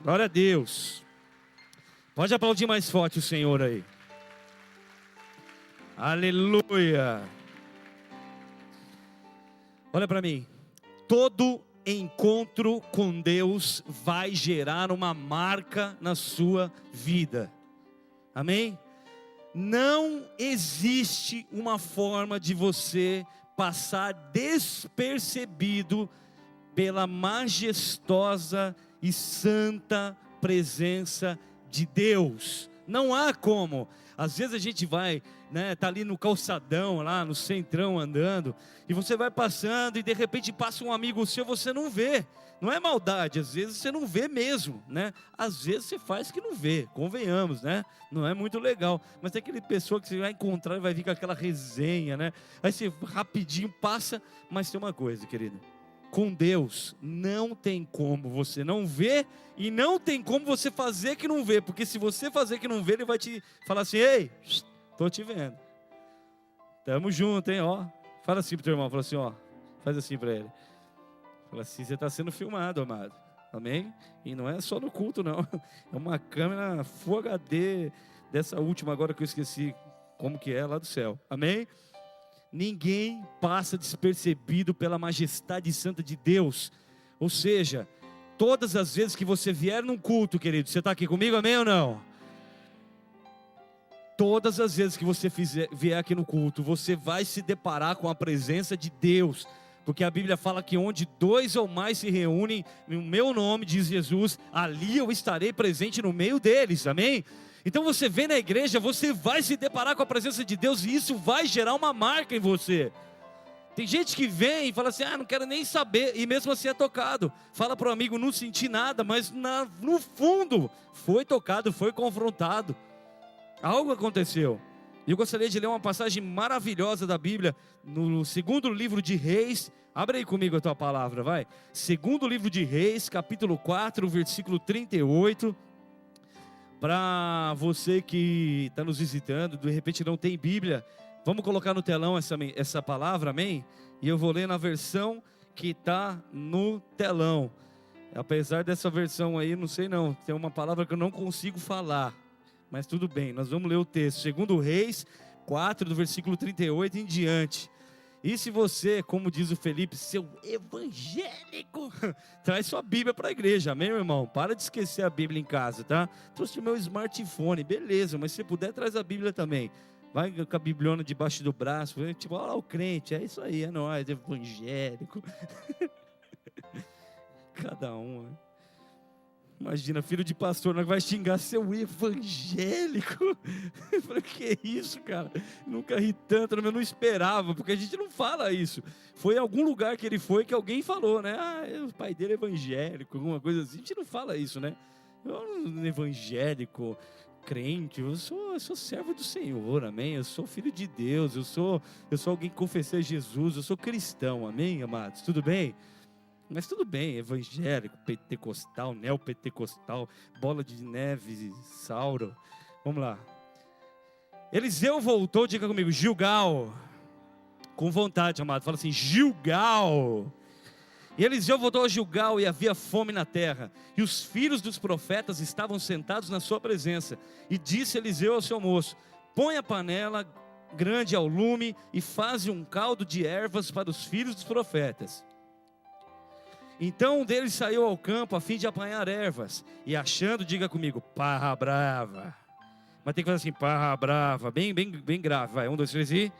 Glória a Deus. Pode aplaudir mais forte o Senhor aí. Aleluia. Olha para mim. Todo encontro com Deus vai gerar uma marca na sua vida. Amém? Não existe uma forma de você passar despercebido pela majestosa e santa presença de Deus. Não há como. Às vezes a gente vai, tá ali no calçadão, lá no centrão andando, e você vai passando e de repente passa um amigo seu, você não vê. Não é maldade, às vezes você não vê mesmo, Às vezes você faz que não vê, convenhamos, Não é muito legal, mas tem aquele pessoa que você vai encontrar e vai vir com aquela resenha, Aí você rapidinho passa, mas tem uma coisa, querido. Com Deus não tem como você não ver e não tem como você fazer que não vê, porque se você fazer que não vê, Ele vai te falar assim: ei, tô te vendo, tamo junto, hein, ó. Fala assim pro teu irmão, fala assim, ó, faz assim pra ele, fala assim: você está sendo filmado, amado, amém? E não é só no culto não, é uma câmera Full HD, dessa última agora que eu esqueci como que é, lá do céu, amém? Ninguém passa despercebido pela majestade santa de Deus. Ou seja, todas as vezes que você vier num culto, querido, você está aqui comigo, amém ou não? Todas as vezes que você vier aqui no culto, você vai se deparar com a presença de Deus. Porque a Bíblia fala que onde 2 ou mais se reúnem no meu nome, diz Jesus, ali eu estarei presente no meio deles, amém? Então você vem na igreja, você vai se deparar com a presença de Deus e isso vai gerar uma marca em você. Tem gente que vem e fala assim: não quero nem saber, e mesmo assim é tocado. Fala para o amigo: não senti nada, mas no fundo foi tocado, foi confrontado. Algo aconteceu. E eu gostaria de ler uma passagem maravilhosa da Bíblia, no segundo livro de Reis. Abre aí comigo a tua palavra, vai. Segundo livro de Reis, capítulo 4, versículo 38. Para você que está nos visitando, de repente não tem Bíblia, vamos colocar no telão essa palavra, amém? E eu vou ler na versão que está no telão. Apesar dessa versão aí, não sei não, tem uma palavra que eu não consigo falar, mas tudo bem, nós vamos ler o texto. Segundo Reis 4, do versículo 38 em diante. E se você, como diz o Felipe, seu evangélico, traz sua Bíblia para a igreja, amém, meu irmão? Para de esquecer a Bíblia em casa, tá? Trouxe o meu smartphone, beleza, mas se puder, traz a Bíblia também. Vai com a bibliona debaixo do braço, tipo, olha lá o crente, é isso aí, é nóis, evangélico. Cada um, né? Imagina, filho de pastor, não vai xingar seu evangélico. Eu falei: que isso, cara? Nunca ri tanto, eu não esperava, porque a gente não fala isso. Foi em algum lugar que ele foi que alguém falou, o pai dele é evangélico, alguma coisa assim. A gente não fala isso, Eu, evangélico, crente, eu sou servo do Senhor, amém? Eu sou filho de Deus, eu sou alguém que confessei Jesus, eu sou cristão, amém, amados? Tudo bem? Mas tudo bem, evangélico, pentecostal, neopentecostal, bola de neve, Sauro. Vamos lá. Eliseu voltou, diga comigo, Gilgal. Com vontade, amado, fala assim, Gilgal. E Eliseu voltou a Gilgal e havia fome na terra. E os filhos dos profetas estavam sentados na sua presença. E disse Eliseu ao seu moço: põe a panela grande ao lume e faze um caldo de ervas para os filhos dos profetas. Então um deles saiu ao campo a fim de apanhar ervas, e achando, diga comigo, parra brava. Mas tem que fazer assim, parra brava, bem grave, vai, 1, 2, 3 e...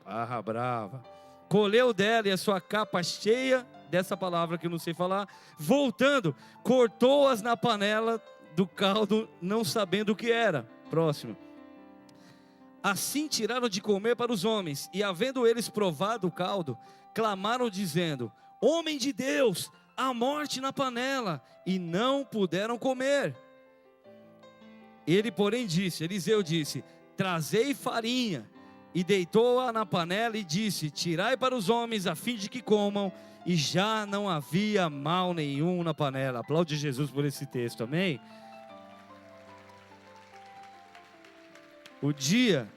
parra brava. Colheu dela e a sua capa cheia dessa palavra que eu não sei falar, voltando, cortou-as na panela do caldo, não sabendo o que era. Próximo. Assim tiraram de comer para os homens, e havendo eles provado o caldo, clamaram dizendo: homem de Deus, a morte na panela, e não puderam comer. Ele, porém, Eliseu disse: trazei farinha, e deitou-a na panela e disse: tirai para os homens a fim de que comam, e já não havia mal nenhum na panela. Aplaude Jesus por esse texto, amém? O dia,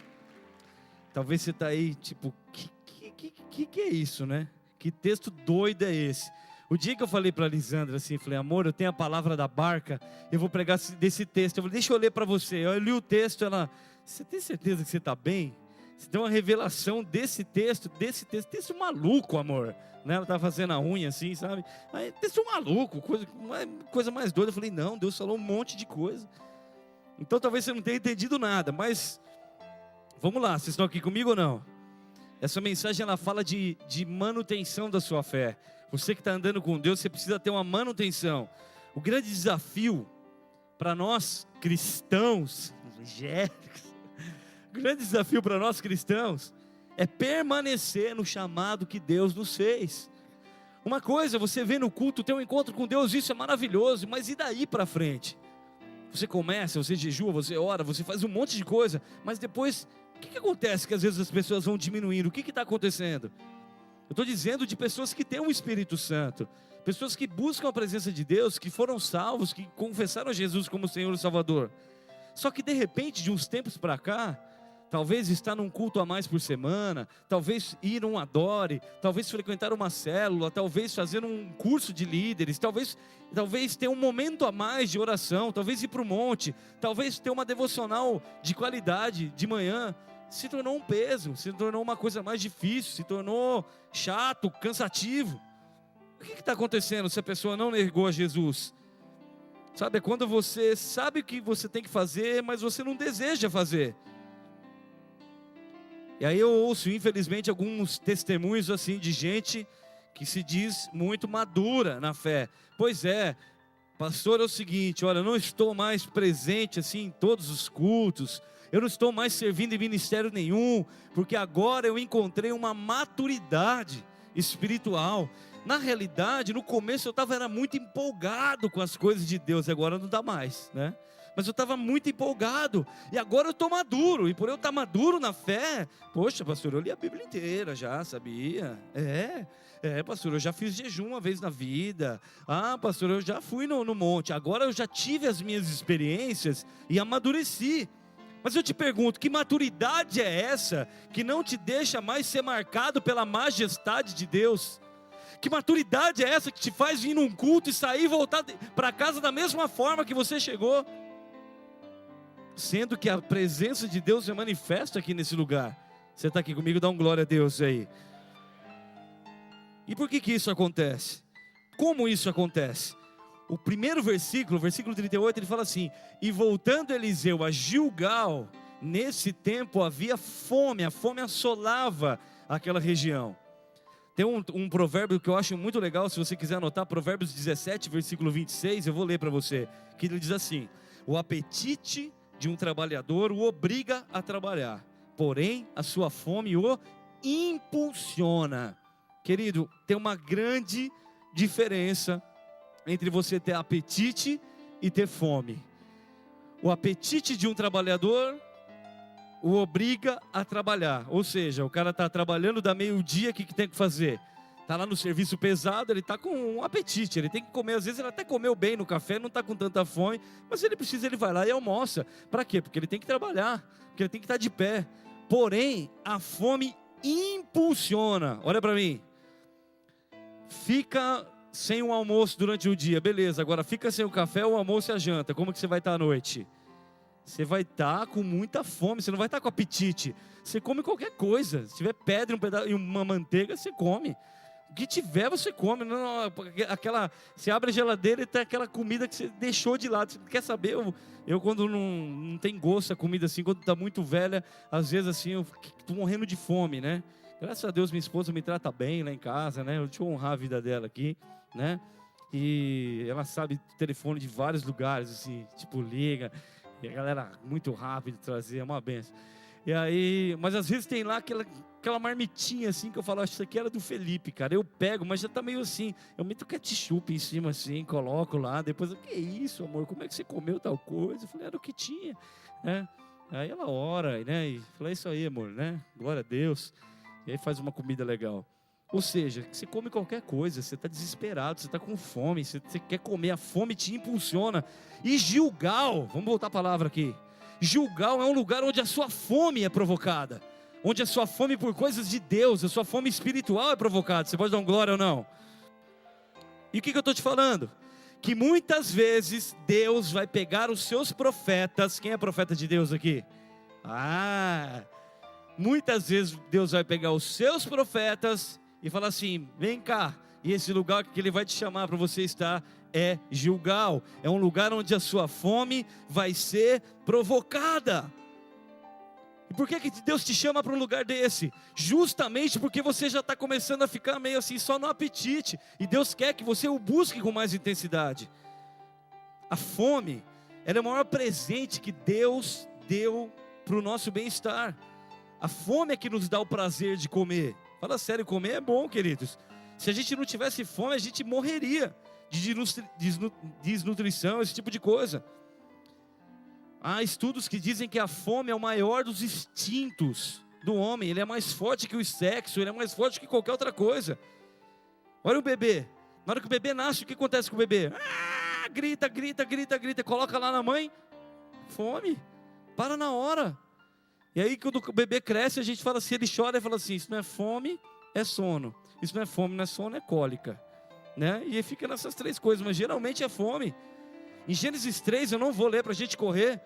talvez você está aí, tipo, que é isso, Que texto doido é esse? O dia que eu falei para a Lisandra assim, falei, amor, eu tenho a palavra da barca, eu vou pregar desse texto. Eu falei, deixa eu ler para você. Eu li o texto, ela, você tem certeza que você está bem? Você tem uma revelação desse texto, texto maluco, amor. Né? Ela estava fazendo a unha assim, sabe? Aí, texto maluco, coisa mais doida. Eu falei, não, Deus falou um monte de coisa. Então talvez você não tenha entendido nada, mas vamos lá, vocês estão aqui comigo ou não? Essa mensagem ela fala de manutenção da sua fé. Você que está andando com Deus, você precisa ter uma manutenção. O grande desafio para nós cristãos, evangélicos, o grande desafio para nós cristãos é permanecer no chamado que Deus nos fez. Uma coisa, você vê no culto, ter um encontro com Deus, isso é maravilhoso, mas e daí para frente? Você começa, você jejua, você ora, você faz um monte de coisa, mas depois, o que acontece que às vezes as pessoas vão diminuindo? O que está acontecendo? Eu estou dizendo de pessoas que têm o Espírito Santo, pessoas que buscam a presença de Deus, que foram salvos, que confessaram Jesus como Senhor e Salvador. Só que de repente, de uns tempos para cá, talvez estar num culto a mais por semana, talvez ir um adore, talvez frequentar uma célula, talvez fazer um curso de líderes, talvez ter um momento a mais de oração, talvez ir para o monte, talvez ter uma devocional de qualidade de manhã, se tornou um peso, se tornou uma coisa mais difícil, se tornou chato, cansativo. O que está acontecendo se a pessoa não negou a Jesus? Sabe, é quando você sabe o que você tem que fazer, mas você não deseja fazer. E aí eu ouço, infelizmente, alguns testemunhos assim de gente que se diz muito madura na fé. Pois é, pastor, é o seguinte, olha, eu não estou mais presente assim em todos os cultos, eu não estou mais servindo em ministério nenhum, porque agora eu encontrei uma maturidade espiritual. Na realidade, no começo eu era muito empolgado com as coisas de Deus, e agora não dá mais, né? Mas eu estava muito empolgado, e agora eu estou maduro, e por eu estar maduro na fé, poxa, pastor, eu li a Bíblia inteira já, sabia? Pastor, eu já fiz jejum uma vez na vida, pastor, eu já fui no monte, agora eu já tive as minhas experiências e amadureci. Mas eu te pergunto, que maturidade é essa, que não te deixa mais ser marcado pela majestade de Deus? Que maturidade é essa que te faz vir num culto e sair e voltar para casa da mesma forma que você chegou? Sendo que a presença de Deus é manifesta aqui nesse lugar. Você está aqui comigo? Dá um glória a Deus aí. E por que isso acontece? Como isso acontece? O primeiro versículo, versículo 38, ele fala assim: e voltando Eliseu a Gilgal, nesse tempo havia fome, a fome assolava aquela região. Tem um provérbio que eu acho muito legal, se você quiser anotar, Provérbios 17, versículo 26, eu vou ler para você, que ele diz assim: o apetite de um trabalhador o obriga a trabalhar, porém a sua fome o impulsiona. Querido, tem uma grande diferença entre você ter apetite e ter fome. O apetite de um trabalhador o obriga a trabalhar, ou seja, o cara está trabalhando, dá meio-dia, o que tem que fazer? Está lá no serviço pesado, ele está com um apetite, ele tem que comer, às vezes ele até comeu bem no café, não está com tanta fome, mas ele precisa, ele vai lá e almoça. Para quê? Porque ele tem que trabalhar, porque ele tem que estar de pé. Porém, a fome impulsiona. Olha para mim, fica sem um almoço durante o dia, beleza, agora fica sem o café, o almoço e a janta, como que você vai estar à noite? Você vai estar com muita fome, você não vai estar com apetite. Você come qualquer coisa, se tiver pedra, um pedaço e uma manteiga, você come. O que tiver você come. Você abre a geladeira e tem aquela comida que você deixou de lado. Você quer saber? Eu quando não tem gosto a comida assim, quando está muito velha, às vezes assim, eu estou morrendo de fome, né? Graças a Deus minha esposa me trata bem lá em casa, né? Deixa eu honrar a vida dela aqui, né? E ela sabe o telefone de vários lugares, assim, tipo, liga. E a galera muito rápido trazer, é uma benção. E aí, mas às vezes tem lá aquela marmitinha assim, que eu falo, isso aqui era do Felipe, cara. Eu pego, mas já tá meio assim, eu meto ketchup em cima assim, coloco lá, depois, o que é isso, amor? Como é que você comeu tal coisa? Eu falei, era o que tinha, né? Aí ela ora, né? E falei, isso aí, amor, né? Glória a Deus. E aí faz uma comida legal. Ou seja, você come qualquer coisa, você está desesperado, você está com fome, você quer comer, a fome te impulsiona. E Gilgal, vamos voltar a palavra aqui. Gilgal é um lugar onde a sua fome é provocada, onde a sua fome por coisas de Deus, a sua fome espiritual é provocada. Você pode dar um glória ou não? E o que eu estou te falando? Que muitas vezes Deus vai pegar os seus profetas. Quem é profeta de Deus aqui? Muitas vezes Deus vai pegar os seus profetas e falar assim: vem cá. E esse lugar que Ele vai te chamar para você estar é Gilgal. É um lugar onde a sua fome vai ser provocada. E por que Deus te chama para um lugar desse? Justamente porque você já está começando a ficar meio assim, só no apetite. E Deus quer que você o busque com mais intensidade. A fome, ela é o maior presente que Deus deu para o nosso bem-estar. A fome é que nos dá o prazer de comer. Fala sério, comer é bom, queridos. Se a gente não tivesse fome, a gente morreria de desnutrição, esse tipo de coisa. Há estudos que dizem que a fome é o maior dos instintos do homem. Ele é mais forte que o sexo, ele é mais forte que qualquer outra coisa. Olha o bebê. Na hora que o bebê nasce, o que acontece com o bebê? Grita, grita, grita, grita. Coloca lá na mãe. Fome. Para na hora. E aí quando o bebê cresce, a gente fala assim, ele chora e fala assim: isso não é fome, é sono. Isso não é fome, não é sono, é cólica, né? E aí fica nessas três coisas, mas geralmente é fome. Em Gênesis 3, eu não vou ler para a gente correr.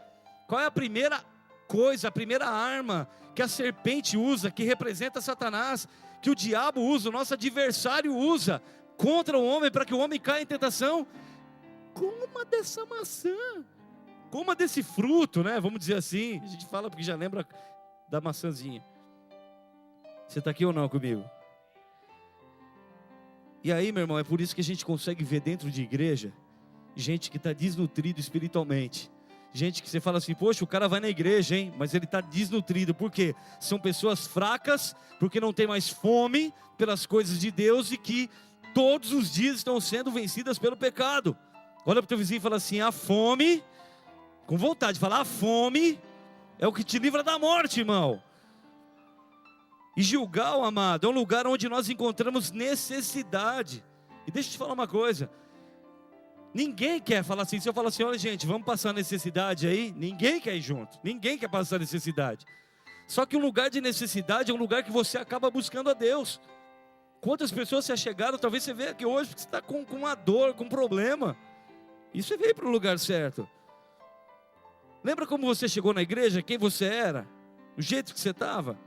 Qual é a primeira coisa, a primeira arma que a serpente usa, que representa Satanás, que o diabo usa, o nosso adversário usa contra o homem, para que o homem caia em tentação? Coma dessa maçã, coma desse fruto, né? Vamos dizer assim. A gente fala porque já lembra da maçãzinha. Você está aqui ou não comigo? E aí, meu irmão, é por isso que a gente consegue ver dentro de igreja gente que está desnutrido espiritualmente. Gente que você fala assim: poxa, o cara vai na igreja, hein? Mas ele está desnutrido. Por quê? São pessoas fracas, porque não tem mais fome pelas coisas de Deus e que todos os dias estão sendo vencidas pelo pecado. Olha para o teu vizinho e fala assim: a fome, com vontade de falar, a fome é o que te livra da morte, irmão. E Gilgal, amado, é um lugar onde nós encontramos necessidade. E deixa eu te falar uma coisa: ninguém quer falar assim. Se eu falar assim: olha gente, vamos passar necessidade aí, ninguém quer ir junto, ninguém quer passar necessidade. Só que um lugar de necessidade é um lugar que você acaba buscando a Deus. Quantas pessoas se achegaram? Talvez você veja aqui hoje porque você está com uma dor, com um problema, e você veio para o lugar certo. Lembra como você chegou na igreja? Quem você era? O jeito que você estava?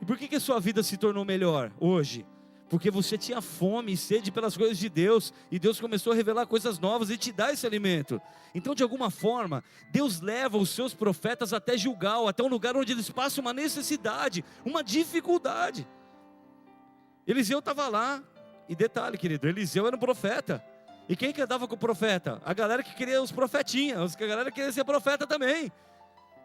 E por que a sua vida se tornou melhor hoje? Porque você tinha fome e sede pelas coisas de Deus, e Deus começou a revelar coisas novas e te dar esse alimento. Então, de alguma forma, Deus leva os seus profetas até Gilgal, até um lugar onde eles passam uma necessidade, uma dificuldade. Eliseu estava lá, e detalhe, querido, Eliseu era um profeta. E quem que andava com o profeta? A galera que queria os profetinhas, a galera que queria ser profeta também.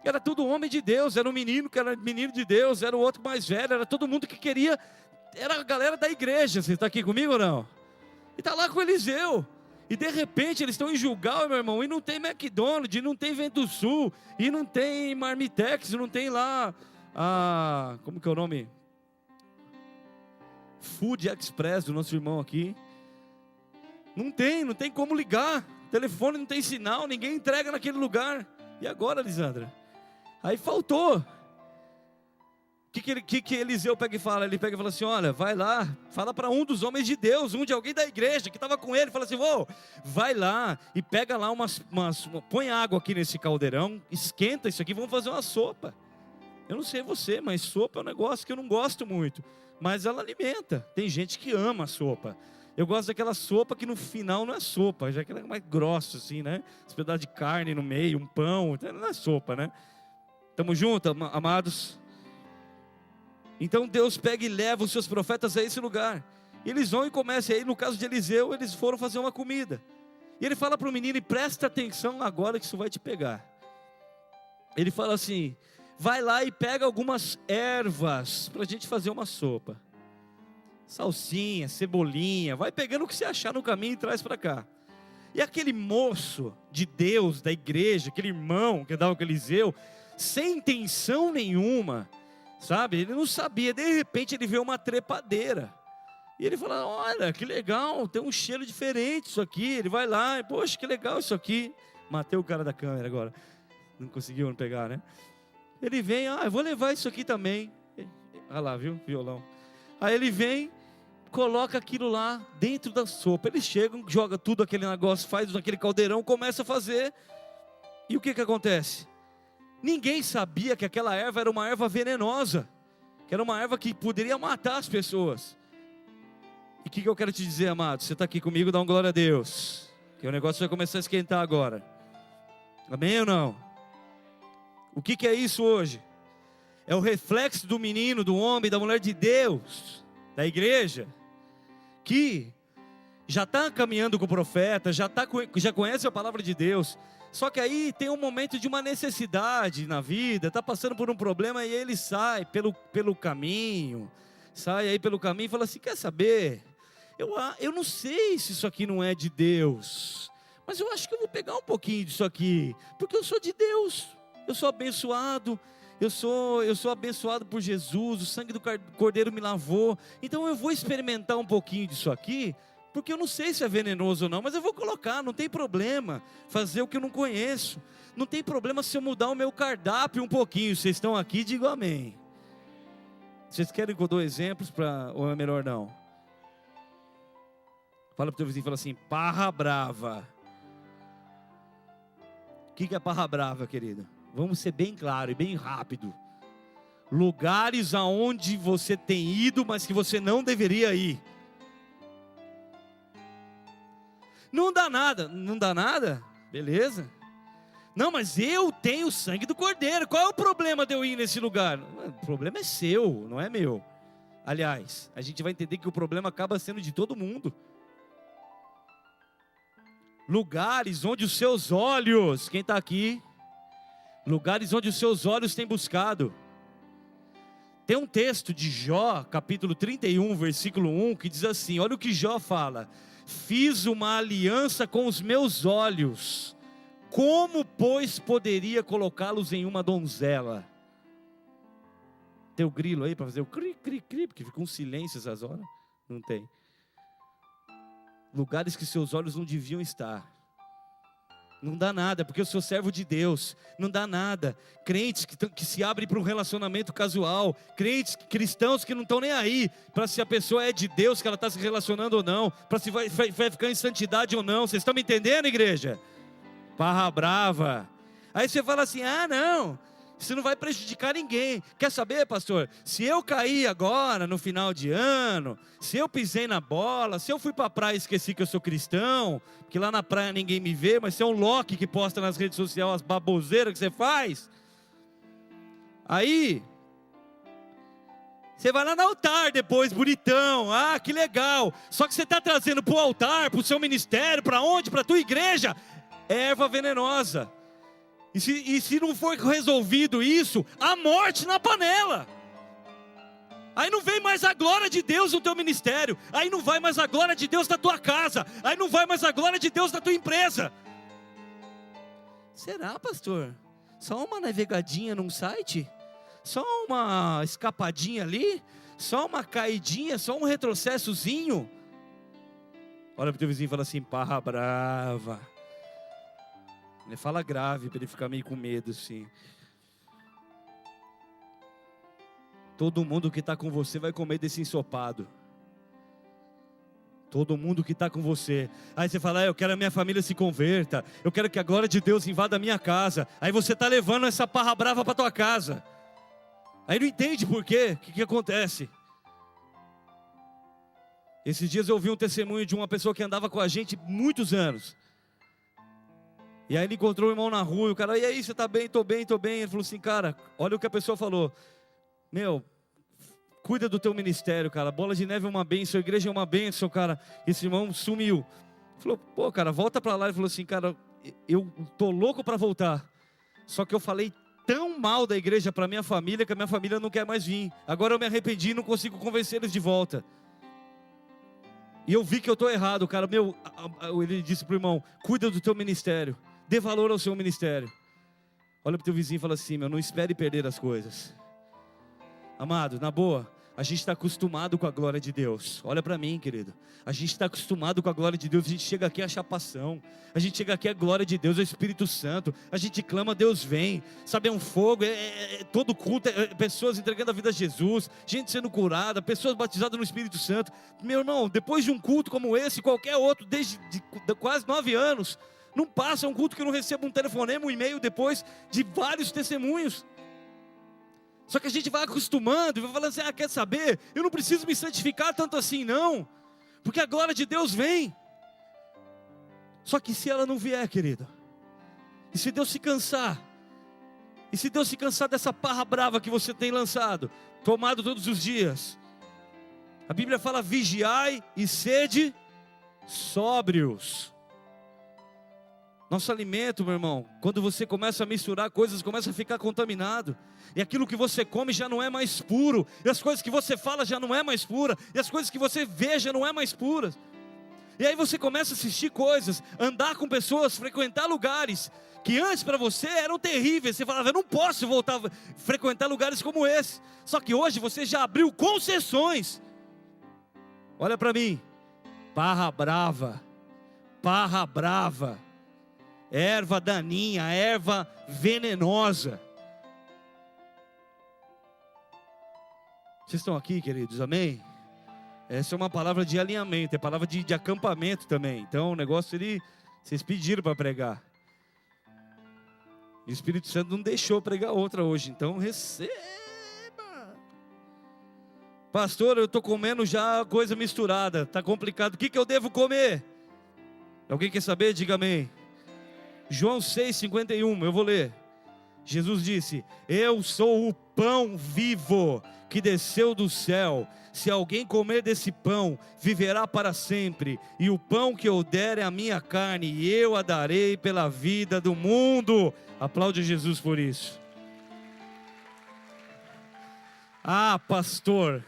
Era tudo homem de Deus, era um menino que era menino de Deus, era o outro mais velho, era todo mundo que queria, era a galera da igreja. Você está aqui comigo ou não? E está lá com Eliseu, e de repente eles estão em Gilgal, meu irmão, e não tem McDonald's, não tem Vento Sul, e não tem Marmitex, não tem lá, como que é o nome? Food Express, do nosso irmão aqui. Não tem como ligar, telefone não tem sinal, ninguém entrega naquele lugar. E agora, Lisandra? Aí faltou. O que Eliseu pega e fala? Ele pega e fala assim: olha, vai lá, fala para um dos homens de Deus, de alguém da igreja que estava com ele, fala assim: vai lá e pega lá põe água aqui nesse caldeirão, esquenta isso aqui, vamos fazer uma sopa. Eu não sei você, mas sopa é um negócio que eu não gosto muito, mas ela alimenta. Tem gente que ama a sopa. Eu gosto daquela sopa que no final não é sopa, já que ela é mais grossa assim, né? Esse pedaço de carne no meio, um pão, não é sopa, né? Estamos juntos, amados? Então Deus pega e leva os seus profetas a esse lugar. E eles vão e começam. E aí no caso de Eliseu, eles foram fazer uma comida. E ele fala para o menino: e presta atenção agora que isso vai te pegar. Ele fala assim: vai lá e pega algumas ervas para a gente fazer uma sopa. Salsinha, cebolinha, vai pegando o que você achar no caminho e traz para cá. E aquele moço de Deus, da igreja, aquele irmão que andava com Eliseu, sem intenção nenhuma, sabe, ele não sabia, de repente ele vê uma trepadeira, e ele fala: olha, que legal, tem um cheiro diferente isso aqui. Ele vai lá, e poxa, que legal isso aqui. Matei o cara da câmera agora, não conseguiu pegar, né? Ele vem: eu vou levar isso aqui também. Olha lá, viu, violão. Aí ele vem coloca aquilo lá dentro da sopa. Eles chegam, jogam tudo aquele negócio, faz naquele caldeirão, começa a fazer. E o que acontece? Ninguém sabia que aquela erva era uma erva venenosa, que era uma erva que poderia matar as pessoas. E o que eu quero te dizer, amado? Você está aqui comigo, dá uma glória a Deus, que o negócio vai começar a esquentar agora. Amém ou não? O que é isso hoje? É o reflexo do menino, do homem, da mulher de Deus, da igreja, que já está caminhando com o profeta, já conhece a palavra de Deus. Só que aí tem um momento de uma necessidade na vida, está passando por um problema e ele sai pelo caminho, e fala assim, quer saber? Eu não sei se isso aqui não é de Deus, mas eu acho que eu vou pegar um pouquinho disso aqui, porque eu sou de Deus, eu sou abençoado, eu sou abençoado por Jesus, o sangue do Cordeiro me lavou, então eu vou experimentar um pouquinho disso aqui, porque eu não sei se é venenoso ou não, mas eu vou colocar, não tem problema, fazer o que eu não conheço, não tem problema se eu mudar o meu cardápio um pouquinho. Vocês estão aqui, digam amém. Vocês querem que eu dou exemplos, ou é melhor não? Fala para o teu vizinho, fala assim, parra brava. O que é parra brava, querido? Vamos ser bem claro e bem rápido. Lugares aonde você tem ido, mas que você não deveria ir. Não dá nada? Beleza. Não, mas eu tenho o sangue do Cordeiro, qual é o problema de eu ir nesse lugar? O problema é seu, não é meu. Aliás, a gente vai entender que o problema acaba sendo de todo mundo. Lugares onde os seus olhos, quem está aqui? Lugares onde os seus olhos têm buscado. Tem um texto de Jó, capítulo 31, versículo 1, que diz assim, olha o que Jó fala. Fiz uma aliança com os meus olhos, como, pois, poderia colocá-los em uma donzela? Tem o grilo aí para fazer o cri, cri, cri, porque fica um silêncio essas horas? Não tem. Lugares que seus olhos não deviam estar. Não dá nada, porque eu sou servo de Deus. Não dá nada. Crentes que se abrem para um relacionamento casual. Crentes, cristãos que não estão nem aí para se a pessoa é de Deus, que ela está se relacionando ou não. Para se vai ficar em santidade ou não. Vocês estão me entendendo, igreja? Parra brava. Aí você fala assim, não, isso não vai prejudicar ninguém. Quer saber, pastor? Se eu cair agora no final de ano, se eu pisei na bola, se eu fui para a praia e esqueci que eu sou cristão, porque lá na praia ninguém me vê, mas você é um Loki que posta nas redes sociais as baboseiras que você faz. Aí, você vai lá no altar depois, bonitão, que legal. Só que você está trazendo para o altar, para o seu ministério, para onde? Para a tua igreja, erva venenosa. E se não for resolvido isso, a morte na panela. Aí não vem mais a glória de Deus no teu ministério. Aí não vai mais a glória de Deus na tua casa. Aí não vai mais a glória de Deus na tua empresa. Será, pastor? Só uma navegadinha num site? Só uma escapadinha ali? Só uma caidinha? Só um retrocessozinho? Olha para o teu vizinho e fala assim, parra brava. Ele fala grave para ele ficar meio com medo assim. Todo mundo que está com você vai comer desse ensopado. Todo mundo que está com você. Aí você fala, eu quero que a minha família se converta. Eu quero que a glória de Deus invada a minha casa. Aí você está levando essa parra brava para tua casa. Aí não entende por quê. O que acontece? Esses dias eu ouvi um testemunho de uma pessoa que andava com a gente muitos anos. E aí ele encontrou o irmão na rua, e o cara, e aí, você está bem? Tô bem. Ele falou assim, cara, olha o que a pessoa falou. Cuida do teu ministério, cara. Bola de Neve é uma bênção, a igreja é uma bênção, cara. Esse irmão sumiu. Falou, pô, cara, volta para lá. Ele falou assim, cara, eu tô louco para voltar. Só que eu falei tão mal da igreja para minha família, que a minha família não quer mais vir. Agora eu me arrependi e não consigo convencer eles de volta. E eu vi que eu estou errado, cara. Ele disse pro irmão, cuida do teu ministério. Dê valor ao seu ministério. Olha para o teu vizinho e fala assim, não espere perder as coisas. Amado, na boa, A gente está acostumado com a glória de Deus. Olha para mim, querido. A gente está acostumado com a glória de Deus. A gente chega aqui a chapação. A gente chega aqui a glória de Deus, é o Espírito Santo. A gente clama, Deus vem. Sabe, é um fogo. Todo culto, pessoas entregando a vida a Jesus. Gente sendo curada, pessoas batizadas no Espírito Santo. Meu irmão, depois de um culto como esse, qualquer outro, desde quase 9 anos, não passa um culto que eu não receba um telefonema, um e-mail depois de vários testemunhos. Só que a gente vai acostumando e vai falando assim, quer saber? Eu não preciso me santificar tanto assim não, porque a glória de Deus vem. Só que se ela não vier, querido, e se Deus se cansar, dessa parra brava que você tem lançado, tomado todos os dias, a Bíblia fala, vigiai e sede sóbrios. Nosso alimento, meu irmão, quando você começa a misturar coisas, começa a ficar contaminado. E aquilo que você come já não é mais puro. E as coisas que você fala já não é mais pura. E as coisas que você vê já não é mais puras. E aí você começa a assistir coisas, andar com pessoas, frequentar lugares que antes para você eram terríveis. Você falava, eu não posso voltar a frequentar lugares como esse. Só que hoje você já abriu concessões. Olha para mim. Parra brava. Erva daninha, erva venenosa. Vocês estão aqui, queridos, amém? Essa é uma palavra de alinhamento, é palavra de acampamento também. Então o negócio, vocês pediram para pregar. E o Espírito Santo não deixou pregar outra hoje, então receba. Pastor, eu estou comendo já coisa misturada, está complicado, o que eu devo comer? Alguém quer saber? Diga amém. João 6,51, eu vou ler. Jesus disse, eu sou o pão vivo que desceu do céu. Se alguém comer desse pão, viverá para sempre. E o pão que eu der é a minha carne, e eu a darei pela vida do mundo. Aplaude Jesus por isso. Ah, pastor,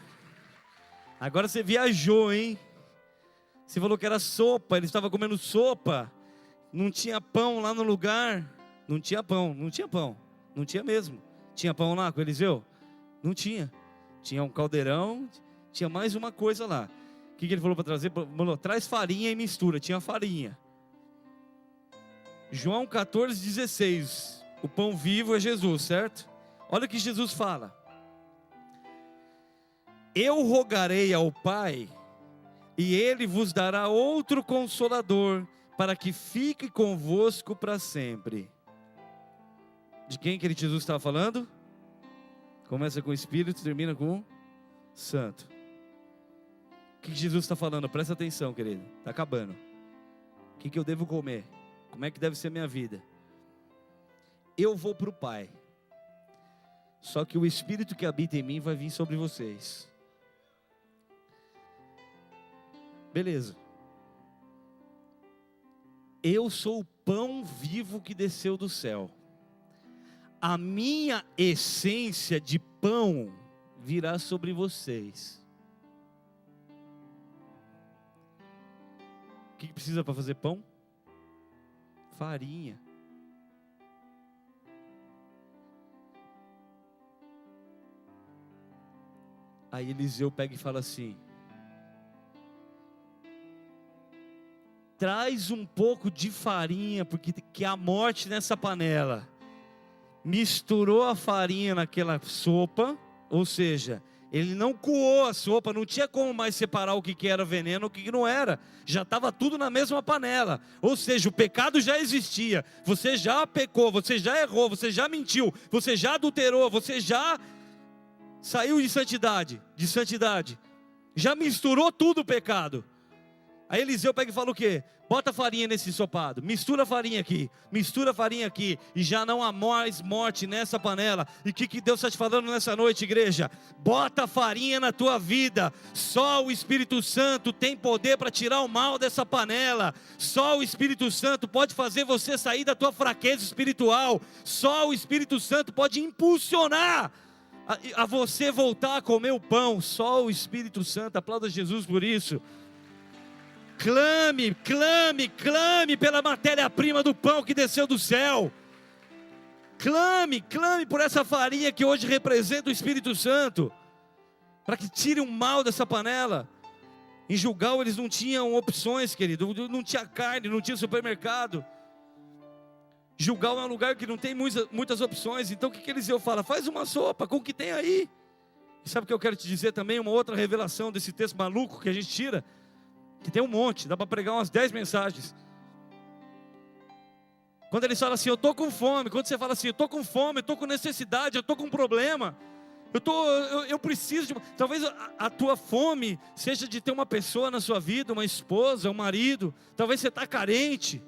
agora você viajou, hein? Você falou que era sopa, ele estava comendo sopa. Não tinha pão lá no lugar. Não tinha pão. Não tinha mesmo. Tinha pão lá com Eliseu? Não tinha. Tinha um caldeirão, tinha mais uma coisa lá. O que ele falou para trazer? Falou, traz farinha e mistura. Tinha farinha. João 14,16. O pão vivo é Jesus, certo? Olha o que Jesus fala. Eu rogarei ao Pai, e Ele vos dará outro Consolador, para que fique convosco para sempre. De quem que Jesus estava falando? Começa com Espírito, termina com Santo. O que Jesus está falando? Presta atenção, querido. Está acabando. O que eu devo comer? Como é que deve ser a minha vida? Eu vou para o Pai. Só que o Espírito que habita em mim vai vir sobre vocês. Beleza. Eu sou o pão vivo que desceu do céu. A minha essência de pão virá sobre vocês. O que precisa para fazer pão? Farinha. Aí Eliseu pega e fala assim: traz um pouco de farinha, porque que há morte nessa panela. Misturou a farinha naquela sopa, ou seja, ele não coou a sopa, não tinha como mais separar o que era veneno e o que não era. Já estava tudo na mesma panela. Ou seja, o pecado já existia. Você já pecou, você já errou, você já mentiu, você já adulterou, você já saiu de santidade. Já misturou tudo o pecado. Aí Eliseu pega e fala o quê? Bota farinha nesse ensopado, mistura a farinha aqui, e já não há mais morte nessa panela. E o que Deus está te falando nessa noite, igreja? Bota farinha na tua vida. Só o Espírito Santo tem poder para tirar o mal dessa panela. Só o Espírito Santo pode fazer você sair da tua fraqueza espiritual. Só o Espírito Santo pode impulsionar a você voltar a comer o pão. Só o Espírito Santo. Aplauda Jesus por isso. Clame pela matéria-prima do pão que desceu do céu. Clame por essa farinha que hoje representa o Espírito Santo. para que tire o mal dessa panela. Em Gilgal eles não tinham opções, querido, não tinha carne, não tinha supermercado. Gilgal é um lugar que não tem muitas opções. Então o que Eliseu fala? Faz uma sopa com o que tem aí. E sabe o que eu quero te dizer também? Uma outra revelação desse texto maluco que a gente tira, que tem um monte, dá para pregar umas 10 mensagens. Quando eles falam assim, eu estou com fome. Quando você fala assim, eu estou com fome, eu estou com necessidade, eu estou com um problema, eu preciso de... Talvez a tua fome seja de ter uma pessoa na sua vida, uma esposa, um marido. Talvez você está carente,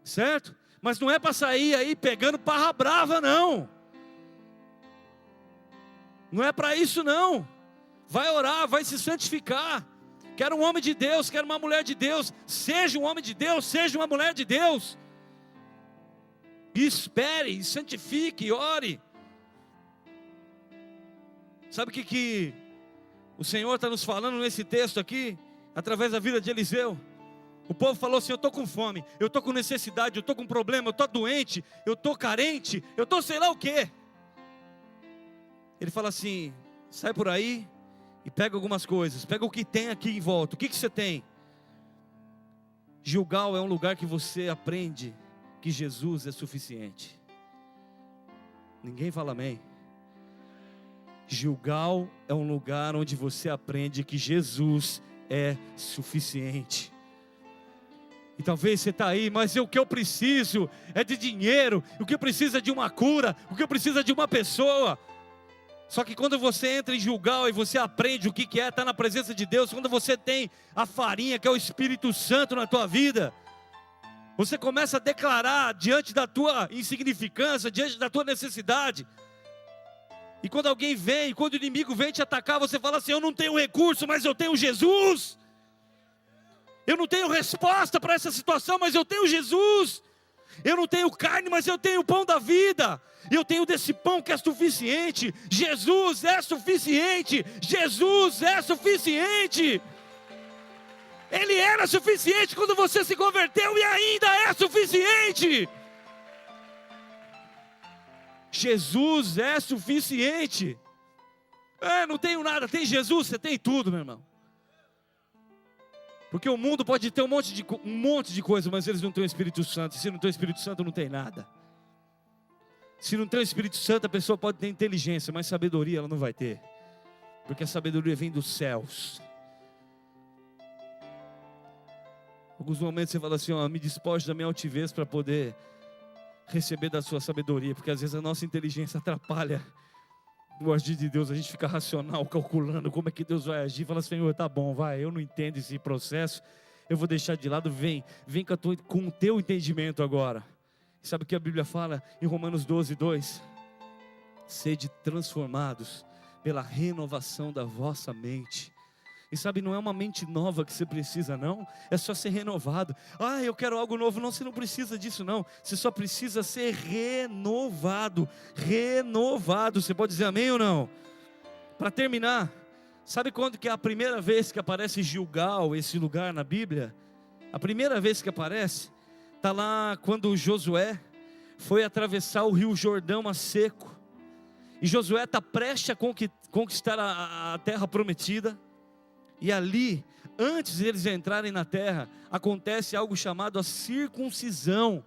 certo? Mas não é para sair aí pegando parra brava, não. Não é para isso, não. Vai orar, vai se santificar. Quero um homem de Deus, quero uma mulher de Deus. Seja um homem de Deus, seja uma mulher de Deus. E espere, e santifique, e ore. Sabe o que o Senhor está nos falando nesse texto aqui? Através da vida de Eliseu. O povo falou assim, eu estou com fome, eu estou com necessidade, eu estou com problema, eu estou doente, eu estou carente, eu estou sei lá o quê. Ele fala assim, sai por aí e pega algumas coisas, pega o que tem aqui em volta. O que você tem? Gilgal é um lugar que você aprende que Jesus é suficiente. Ninguém fala amém. Gilgal é um lugar onde você aprende que Jesus é suficiente. E talvez você está aí, mas o que eu preciso é de dinheiro, o que eu preciso é de uma cura, o que eu preciso é de uma pessoa. Só que quando você entra em Gilgal e você aprende o que é estar na presença de Deus, quando você tem a farinha que é o Espírito Santo na tua vida, você começa a declarar diante da tua insignificância, diante da tua necessidade. E quando alguém vem, quando o inimigo vem te atacar, você fala assim, eu não tenho recurso, mas eu tenho Jesus. Eu não tenho resposta para essa situação, mas eu tenho Jesus. Eu não tenho carne, mas eu tenho o pão da vida. Eu tenho desse pão que é suficiente. Jesus é suficiente. Jesus é suficiente. Ele era suficiente quando você se converteu e ainda é suficiente. Jesus é suficiente. Não tenho nada, tem Jesus, você tem tudo, meu irmão. Porque o mundo pode ter um monte de coisa, mas eles não têm o Espírito Santo. E se não tem o Espírito Santo, não tem nada. Se não tem o Espírito Santo, a pessoa pode ter inteligência, mas sabedoria ela não vai ter. Porque a sabedoria vem dos céus. Alguns momentos você fala assim, me despoje da minha altivez para poder receber da sua sabedoria. Porque às vezes a nossa inteligência atrapalha o agir de Deus. A gente fica racional, calculando como é que Deus vai agir. Fala, Senhor, tá bom, vai, eu não entendo esse processo, eu vou deixar de lado, vem com o teu entendimento agora. Sabe o que a Bíblia fala em Romanos 12:2? Sede transformados pela renovação da vossa mente. E sabe, não é uma mente nova que você precisa, não. É só ser renovado. Eu quero algo novo. Não, você não precisa disso, não. Você só precisa ser renovado. Renovado. Você pode dizer amém ou não? Para terminar, sabe quando que é a primeira vez que aparece Gilgal, esse lugar na Bíblia? A primeira vez que aparece, está lá quando Josué foi atravessar o rio Jordão a seco. E Josué está prestes a conquistar a terra prometida. E ali, antes de eles entrarem na terra, acontece algo chamado a circuncisão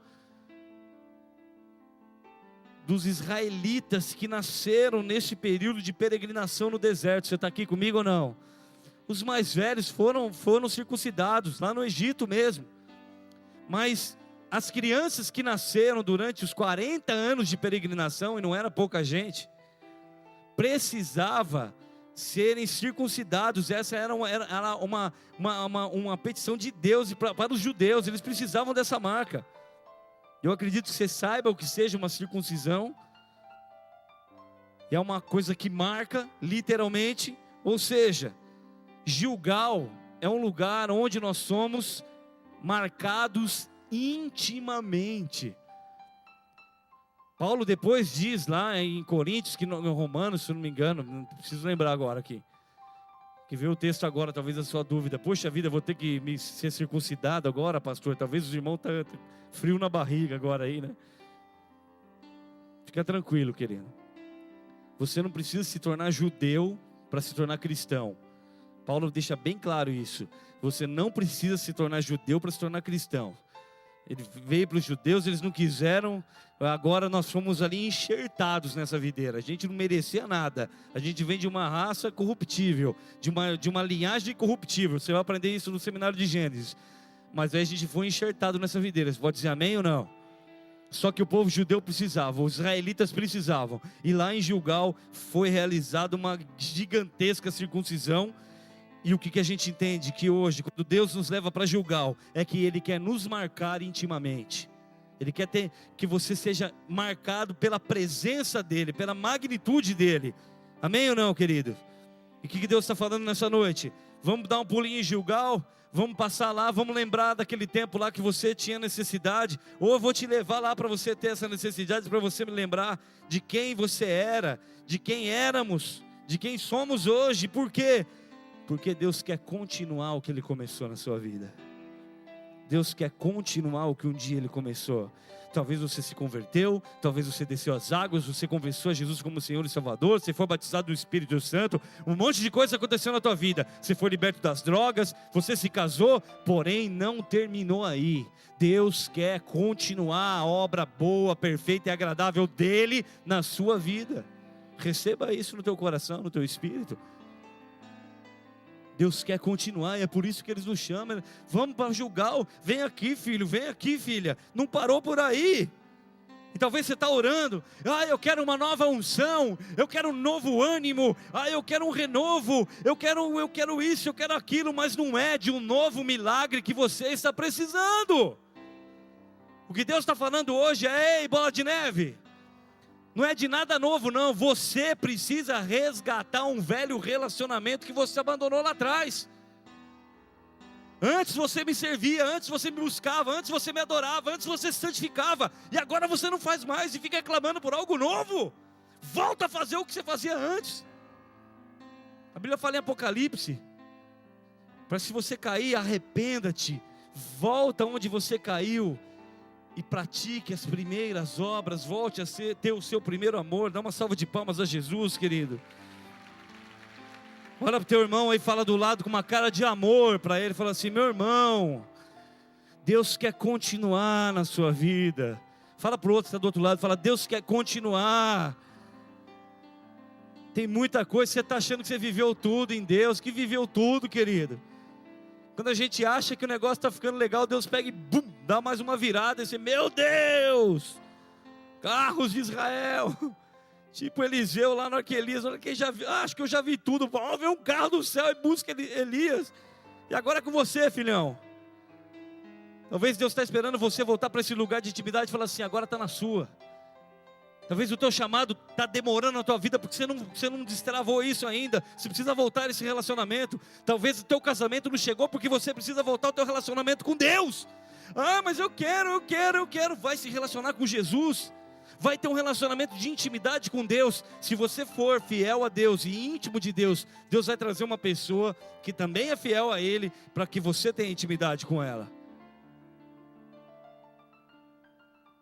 dos israelitas que nasceram neste período de peregrinação no deserto. Você está aqui comigo ou não? Os mais velhos foram circuncidados, lá no Egito mesmo. Mas as crianças que nasceram durante os 40 anos de peregrinação, e não era pouca gente, precisava serem circuncidados. Essa era uma petição de Deus para os judeus. Eles precisavam dessa marca. Eu acredito que você saiba o que seja uma circuncisão. E é uma coisa que marca literalmente. Ou seja, Gilgal é um lugar onde nós somos marcados intimamente. Paulo depois diz lá em Coríntios, em Romanos, se eu não me engano, não preciso lembrar agora aqui, que veio o texto agora, talvez a sua dúvida, poxa vida, vou ter que ser circuncidado agora, pastor? Talvez os irmãos estão frio na barriga agora aí, né? Fica tranquilo, querido. Você não precisa se tornar judeu para se tornar cristão. Paulo deixa bem claro isso. Você não precisa se tornar judeu para se tornar cristão. Ele veio para os judeus, eles não quiseram, agora nós fomos ali enxertados nessa videira. A gente não merecia nada. A gente vem de uma raça corruptível, de uma linhagem corruptível. Você vai aprender isso no seminário de Gênesis. Mas aí a gente foi enxertado nessa videira. Você pode dizer amém ou não? Só que o povo judeu precisava, os israelitas precisavam. E lá em Gilgal foi realizada uma gigantesca circuncisão. E o que a gente entende? Que hoje, quando Deus nos leva para Gilgal, é que Ele quer nos marcar intimamente. Ele quer que você seja marcado pela presença dEle, pela magnitude dEle. Amém ou não, querido? E o que Deus está falando nessa noite? Vamos dar um pulinho em Gilgal? Vamos passar lá, vamos lembrar daquele tempo lá que você tinha necessidade. Ou eu vou te levar lá para você ter essa necessidade, para você me lembrar de quem você era, de quem éramos, de quem somos hoje. Por quê? Porque Deus quer continuar o que Ele começou na sua vida. Deus quer continuar o que um dia Ele começou. Talvez você se converteu, talvez você desceu as águas, você confessou a Jesus como Senhor e Salvador, você foi batizado no Espírito Santo, um monte de coisa aconteceu na tua vida. Você foi liberto das drogas, você se casou, porém não terminou aí. Deus quer continuar a obra boa, perfeita e agradável dEle na sua vida. Receba isso no teu coração, no teu espírito. Deus quer continuar, e é por isso que Ele nos chama. Vamos para Gilgal, vem aqui filho, vem aqui filha. Não parou por aí. E talvez você está orando, eu quero uma nova unção, eu quero um novo ânimo, eu quero um renovo, eu quero isso, eu quero aquilo. Mas não é de um novo milagre que você está precisando. O que Deus está falando hoje é, ei, bola de neve, não é de nada novo não. Você precisa resgatar um velho relacionamento que você abandonou lá atrás. Antes você me servia, antes você me buscava, antes você me adorava, antes você se santificava, e agora você não faz mais e fica clamando por algo novo. Volta a fazer o que você fazia antes. A Bíblia fala em Apocalipse, para se você cair, arrependa-te, volta onde você caiu e pratique as primeiras obras, volte a ter o seu primeiro amor. Dá uma salva de palmas a Jesus, querido. Olha para o teu irmão aí, fala do lado com uma cara de amor para ele, fala assim: meu irmão, Deus quer continuar na sua vida. Fala para o outro que está do outro lado, fala: Deus quer continuar. Tem muita coisa, você está achando que você viveu tudo em Deus. Que viveu tudo, querido. Quando a gente acha que o negócio está ficando legal, Deus pega e bum, dá mais uma virada. E você, meu Deus, carros de Israel. Tipo Eliseu lá no Elias, olha quem já viu, acho que eu já vi tudo. Vamos ver um carro do céu e busca Elias. E agora é com você, filhão. Talvez Deus está esperando você voltar para esse lugar de intimidade e falar assim: agora está na sua. Talvez o teu chamado está demorando na tua vida porque você não destravou isso ainda. Você precisa voltar a esse relacionamento. Talvez o teu casamento não chegou porque você precisa voltar ao teu relacionamento com Deus. Mas eu quero. Vai se relacionar com Jesus. Vai ter um relacionamento de intimidade com Deus. Se você for fiel a Deus e íntimo de Deus, Deus vai trazer uma pessoa que também é fiel a Ele, para que você tenha intimidade com ela.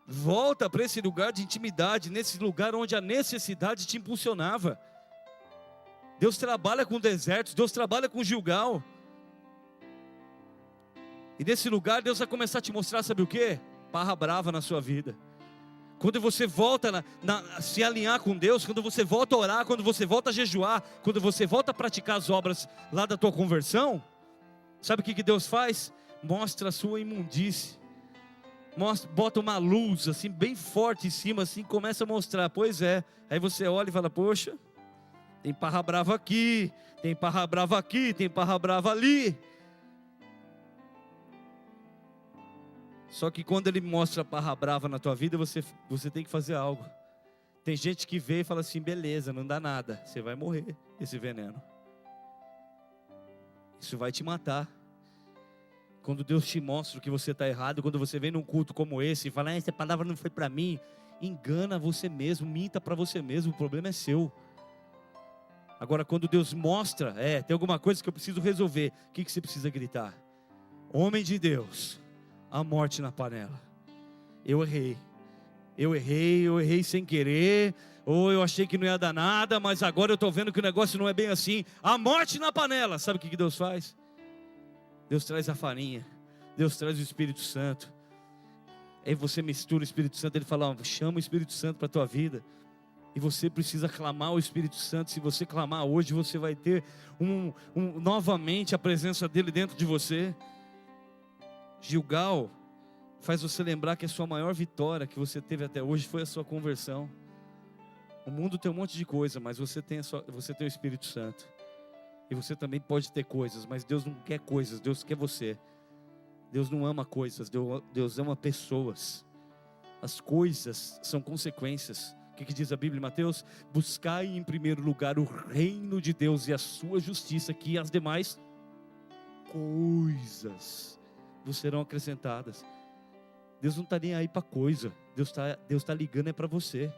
Volta para esse lugar de intimidade, nesse lugar onde a necessidade te impulsionava. Deus trabalha com desertos, Deus trabalha com Gilgal. E nesse lugar Deus vai começar a te mostrar, sabe o que? Parra brava na sua vida. Quando você volta a se alinhar com Deus, quando você volta a orar, quando você volta a jejuar, quando você volta a praticar as obras lá da tua conversão, sabe o que Deus faz? Mostra a sua imundície. Bota uma luz assim bem forte em cima, assim, começa a mostrar. Pois é, aí você olha e fala: poxa, tem parra brava aqui, tem parra brava aqui, tem parra brava ali. Só que quando Ele mostra a parra brava na tua vida, você tem que fazer algo. Tem gente que vê e fala assim: beleza, não dá nada, você vai morrer esse veneno, isso vai te matar. Quando Deus te mostra que você está errado, quando você vem num culto como esse e fala: essa palavra não foi para mim, engana você mesmo, minta para você mesmo, o problema é seu. Agora quando Deus mostra, tem alguma coisa que eu preciso resolver, o que você precisa gritar? Homem de Deus, a morte na panela, eu errei, eu errei sem querer, ou eu achei que não ia dar nada, mas agora eu estou vendo que o negócio não é bem assim. A morte na panela. Sabe o que Deus faz? Deus traz a farinha, Deus traz o Espírito Santo. Aí você mistura o Espírito Santo, Ele fala, ó, chama o Espírito Santo para a tua vida. E você precisa clamar o Espírito Santo. Se você clamar hoje, você vai ter novamente a presença dEle dentro de você. Gilgal faz você lembrar que a sua maior vitória que você teve até hoje foi a sua conversão. O mundo tem um monte de coisa, mas você tem o Espírito Santo. E você também pode ter coisas, mas Deus não quer coisas, Deus quer você. Deus não ama coisas, Deus ama pessoas. As coisas são consequências. O que diz a Bíblia em Mateus? Buscai em primeiro lugar o reino de Deus e a sua justiça, que as demais coisas vos serão acrescentadas. Deus não está nem aí para coisa, Deus tá ligando é para você.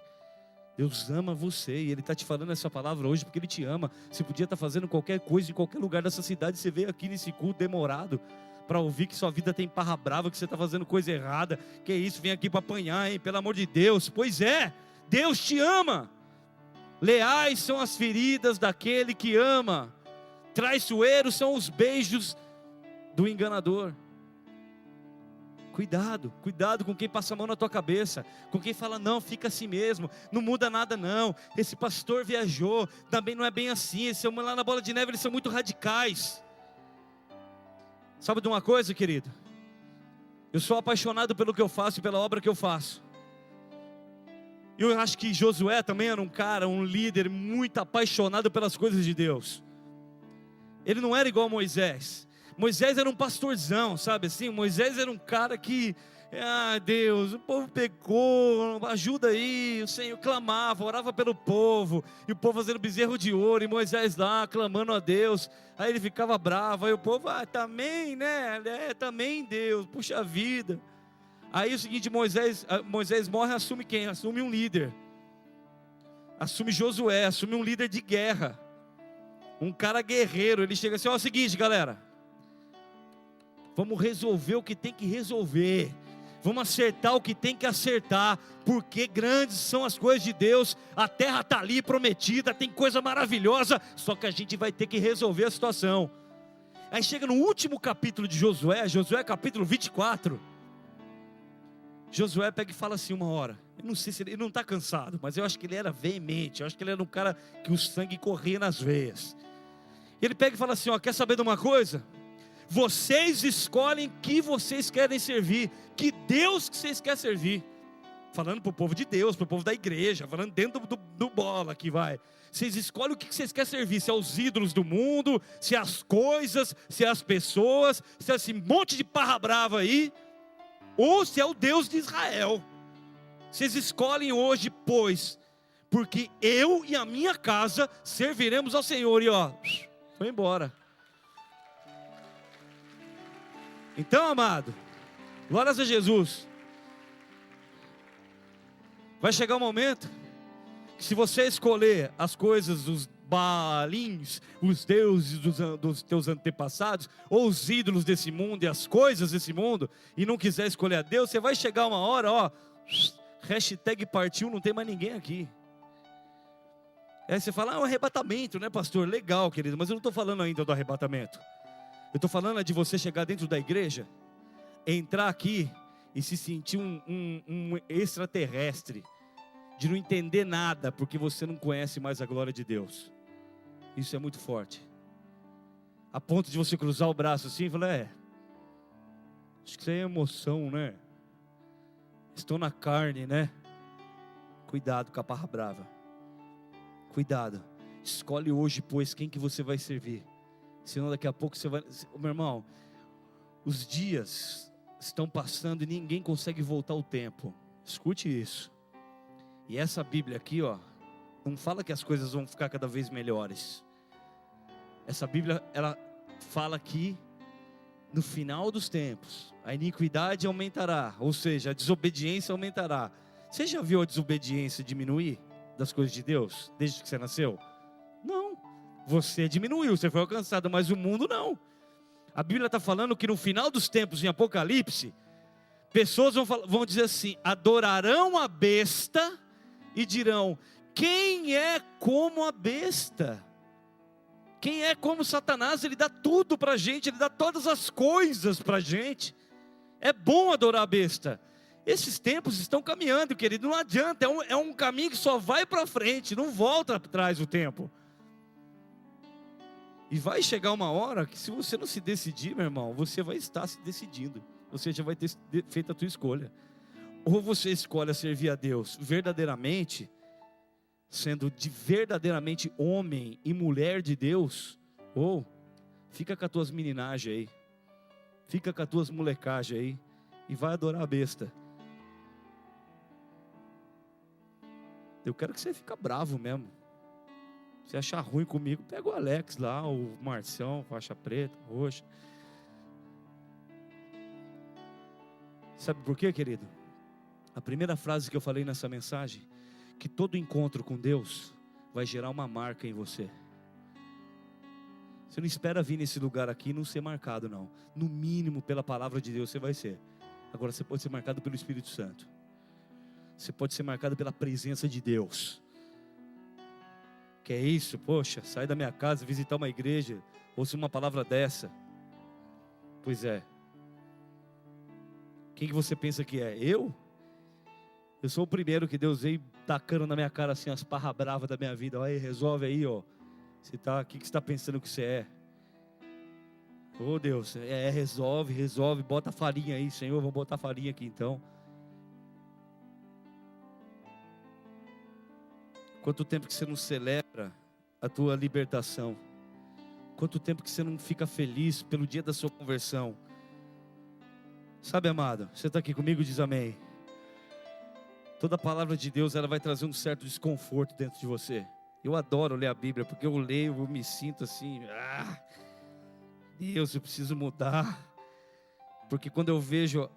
Deus ama você e Ele está te falando essa palavra hoje porque Ele te ama. Você podia estar fazendo qualquer coisa em qualquer lugar dessa cidade. Você veio aqui nesse culto demorado para ouvir que sua vida tem parra brava, que você está fazendo coisa errada. Que isso, vem aqui para apanhar, hein? Pelo amor de Deus. Pois é, Deus te ama. Leais são as feridas daquele que ama. Traiçoeiros são os beijos do enganador. Cuidado com quem passa a mão na tua cabeça, com quem fala, não, fica assim mesmo, não muda nada não, esse pastor viajou, também não é bem assim, esse lá na Bola de Neve, eles são muito radicais. Sabe de uma coisa, querido? Eu sou apaixonado pelo que eu faço e pela obra que eu faço. Eu acho que Josué também era um cara, um líder muito apaixonado pelas coisas de Deus. Ele não era igual a Moisés. Moisés era um pastorzão, sabe assim? Moisés era um cara que, Deus, o povo pecou, ajuda aí. O Senhor clamava, orava pelo povo, e o povo fazendo bezerro de ouro, e Moisés lá, clamando a Deus. Aí ele ficava bravo, aí o povo, também, né? Também Deus, puxa vida. Aí o seguinte, Moisés morre, assume quem? Assume um líder. Assume Josué, assume um líder de guerra. Um cara guerreiro. Ele chega assim, é o seguinte, galera. Vamos resolver o que tem que resolver. Vamos acertar o que tem que acertar. Porque grandes são as coisas de Deus. A terra está ali prometida. Tem coisa maravilhosa. Só que a gente vai ter que resolver a situação. Aí chega no último capítulo de Josué. Josué capítulo 24. Josué pega e fala assim uma hora. Eu não sei se ele não está cansado. Mas eu acho que ele era veemente. Eu acho que ele era um cara que o sangue corria nas veias. Ele pega e fala assim, quer saber de uma coisa? Vocês escolhem que vocês querem servir, que Deus que vocês querem servir. Falando para o povo de Deus, para o povo da igreja, falando dentro do bola que vai. Vocês escolhem o que vocês querem servir, se é os ídolos do mundo, se é as coisas, se é as pessoas, se é esse monte de parra brava aí, ou se é o Deus de Israel. Vocês escolhem hoje, pois, porque eu e a minha casa serviremos ao Senhor. E foi embora. Então, amado, glórias a Jesus. Vai chegar um momento que se você escolher as coisas dos Baalins, os deuses dos teus antepassados, ou os ídolos desse mundo e as coisas desse mundo, e não quiser escolher a Deus, você vai chegar uma hora, hashtag partiu, não tem mais ninguém aqui. Aí você fala, o arrebatamento, né, pastor? Legal, querido, mas eu não estou falando ainda do arrebatamento. Eu estou falando de você chegar dentro da igreja, entrar aqui e se sentir um extraterrestre, de não entender nada, porque você não conhece mais a glória de Deus. Isso é muito forte. A ponto de você cruzar o braço assim e falar, acho que isso aí é emoção, né? Estou na carne, né? Cuidado com a parra brava. Cuidado. Escolhe hoje, pois, quem que você vai servir. Senão daqui a pouco você vai... Meu irmão, os dias estão passando e ninguém consegue voltar o tempo. Escute isso. E essa Bíblia aqui, não fala que as coisas vão ficar cada vez melhores. Essa Bíblia, ela fala que no final dos tempos, a iniquidade aumentará, ou seja, a desobediência aumentará. Você já viu a desobediência diminuir das coisas de Deus, desde que você nasceu? Não. Você diminuiu, você foi alcançado, mas o mundo não. A Bíblia está falando que no final dos tempos, em Apocalipse, Pessoas vão dizer assim: adorarão a besta e dirão: quem é como a besta? Quem é como Satanás? Ele dá tudo para a gente, ele dá todas as coisas para a gente. É bom adorar a besta. Esses tempos estão caminhando, querido, não adianta, é um caminho que só vai para frente, não volta atrás o tempo. E vai chegar uma hora que, se você não se decidir, meu irmão, você vai estar se decidindo. Você já vai ter feito a tua escolha. Ou você escolhe servir a Deus verdadeiramente, sendo verdadeiramente homem e mulher de Deus, ou fica com as tuas meninagens aí, fica com as tuas molecagens aí, e vai adorar a besta. Eu quero que você fique bravo mesmo. Se achar ruim comigo, pega o Alex lá, o Marcião, faixa preta, roxa. Sabe por quê, querido? A primeira frase que eu falei nessa mensagem, que todo encontro com Deus vai gerar uma marca em você. Você não espera vir nesse lugar aqui e não ser marcado, não. No mínimo, pela palavra de Deus você vai ser. Agora você pode ser marcado pelo Espírito Santo. Você pode ser marcado pela presença de Deus. Que é isso? Poxa, sair da minha casa, visitar uma igreja, ouça uma palavra dessa. Pois é. Quem que você pensa que é? Eu? Eu sou o primeiro que Deus veio tacando na minha cara assim as parras bravas da minha vida. Olha aí, resolve aí, ó. Você tá, o que você está pensando que você é? Oh Deus, resolve, bota farinha aí, Senhor, vou botar farinha aqui então. Quanto tempo que você não celebra a tua libertação? Quanto tempo que você não fica feliz pelo dia da sua conversão? Sabe, amado, você está aqui comigo, diz amém. Toda palavra de Deus, ela vai trazer um certo desconforto dentro de você. Eu adoro ler a Bíblia, porque eu leio, eu me sinto assim, Deus, eu preciso mudar. Porque quando eu vejo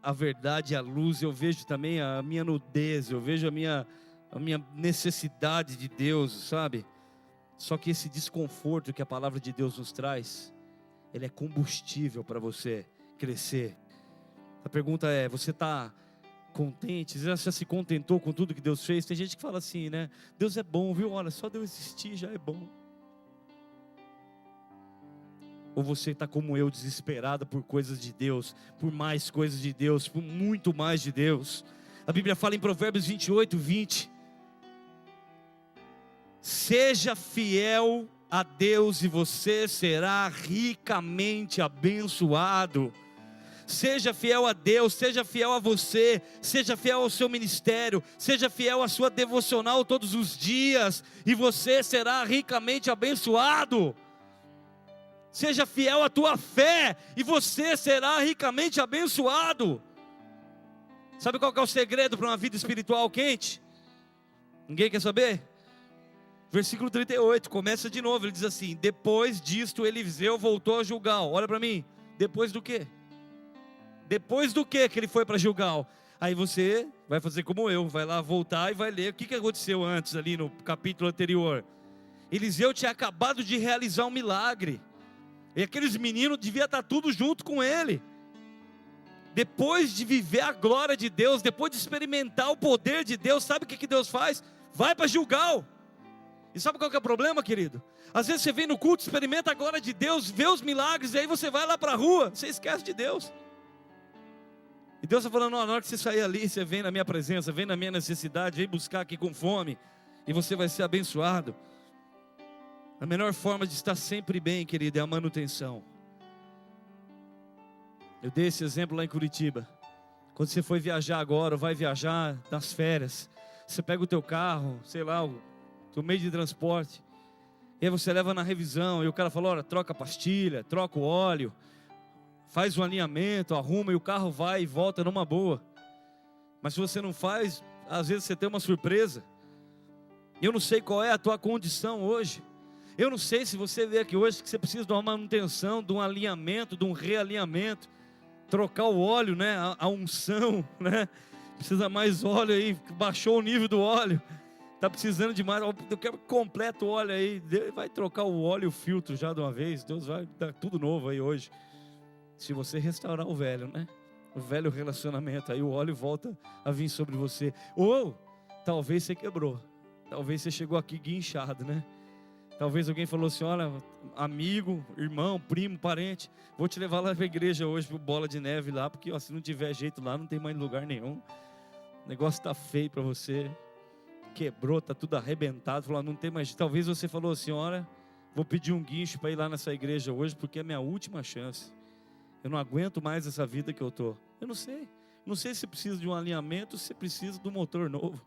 a verdade e a luz, eu vejo também a minha nudez, eu vejo a minha necessidade de Deus, sabe? Só que esse desconforto que a palavra de Deus nos traz, ele é combustível para você crescer. A pergunta é, você está contente? Você já se contentou com tudo que Deus fez? Tem gente que fala assim, né? Deus é bom, viu? Olha, só Deus existir já é bom. Ou você está como eu, desesperada por coisas de Deus, por mais coisas de Deus, por muito mais de Deus. A Bíblia fala em Provérbios 28, 20. Seja fiel a Deus e você será ricamente abençoado. Seja fiel a Deus, seja fiel a você, seja fiel ao seu ministério, seja fiel à sua devocional todos os dias, e você será ricamente abençoado. Seja fiel à tua fé, e você será ricamente abençoado. Sabe qual que é o segredo para uma vida espiritual quente? Ninguém quer saber? Versículo 38, começa de novo, ele diz assim: depois disto Eliseu voltou a Gilgal. Olha para mim, depois do quê? Depois do quê que ele foi para Gilgal? Aí você vai fazer como eu, vai lá voltar e vai ler o que aconteceu antes ali no capítulo anterior. Eliseu tinha acabado de realizar um milagre, e aqueles meninos deviam estar tudo junto com ele. Depois de viver a glória de Deus, depois de experimentar o poder de Deus, sabe o que Deus faz? Vai para Gilgal. E sabe qual que é o problema, querido? Às vezes você vem no culto, experimenta a glória de Deus, vê os milagres, e aí você vai lá para a rua, você esquece de Deus. E Deus está falando, na hora que você sair ali, você vem na minha presença, vem na minha necessidade, vem buscar aqui com fome, e você vai ser abençoado. A melhor forma de estar sempre bem, querido, é a manutenção. Eu dei esse exemplo lá em Curitiba. Quando você foi viajar agora, ou vai viajar nas férias, você pega o teu carro, sei lá, o teu meio de transporte, e aí você leva na revisão, e o cara fala, olha, troca a pastilha, troca o óleo, faz um alinhamento, arruma, e o carro vai e volta numa boa. Mas se você não faz, às vezes você tem uma surpresa. Eu não sei qual é a tua condição hoje. Eu não sei se você vê aqui hoje que você precisa de uma manutenção, de um alinhamento, de um realinhamento, trocar o óleo, né, a unção, né, precisa mais óleo aí, baixou o nível do óleo, está precisando de mais, eu quero completo o óleo aí. Deus vai trocar o óleo e o filtro já de uma vez. Deus vai dar tudo novo aí hoje, se você restaurar o velho, né? o velho relacionamento. Aí o óleo volta a vir sobre você. Ou talvez você quebrou. Talvez você chegou aqui guinchado, né? Talvez alguém falou assim: olha, amigo, irmão, primo, parente, vou te levar lá para a igreja hoje, para o Bola de Neve lá, porque ó, se não tiver jeito lá, não tem mais lugar nenhum. O negócio está feio para você. Quebrou, está tudo arrebentado. Falou: não tem mais. Talvez você falou assim: olha, vou pedir um guincho para ir lá nessa igreja hoje, porque é minha última chance. Eu não aguento mais essa vida que eu estou. Eu não sei. Não sei se precisa de um alinhamento, se precisa de um motor novo.